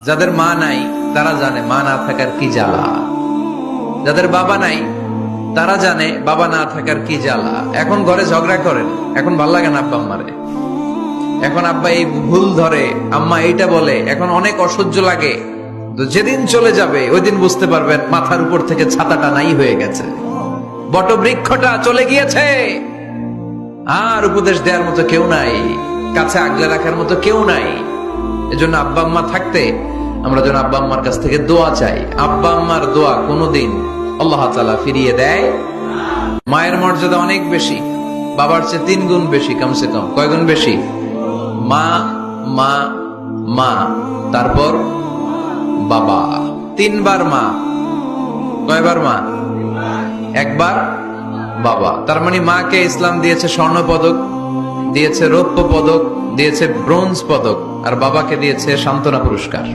যাদের মা নাই তারা জানে মা না থাকার কি জ্বালা। যাদের বাবা নাই তারা জানে বাবা না থাকার কি জ্বালা। এখন ঘরে ঝগড়া করেন, এখন ভাল লাগে না আব্বা আম্মারে, এখন আব্বা এই ভুল ধরে, আম্মা এইটা বলে, এখন অনেক অসহ্য লাগে। তো যেদিন চলে যাবে ওই দিন বুঝতে পারবেন মাথার উপর থেকে ছাতাটা নাই হয়ে গেছে, বটবৃক্ষটা চলে গিয়েছে, আর উপদেশ দেওয়ার মতো কেউ নাই, কাছে আগলে রাখার মতো কেউ নাই। এজন্য আব্বা আম্মা থাকতে আমরা যেন আব্বা আম্মার কাছ থেকে দোয়া চাই। আব্বা আম্মার দোয়া কোনোদিন আল্লাহ তাআলা ফিরিয়ে দেয়। মায়ের মর্যাদা অনেক বেশি, বাবার চেয়ে 3 গুণ বেশি, কমসে কম। কয় গুণ বেশি? মা মা মা, তারপর বাবা। 3 বার মা। কয়বার মা? 1 বার বাবা। তার মানে মাকে ইসলাম দিয়েছে স্বর্ণ পদক, দিয়েছে রৌপ্য পদক, দিয়েছে ব্রোঞ্জ পদক, আর বাবাকে দিয়েছে সান্ত্বনা পুরস্কার।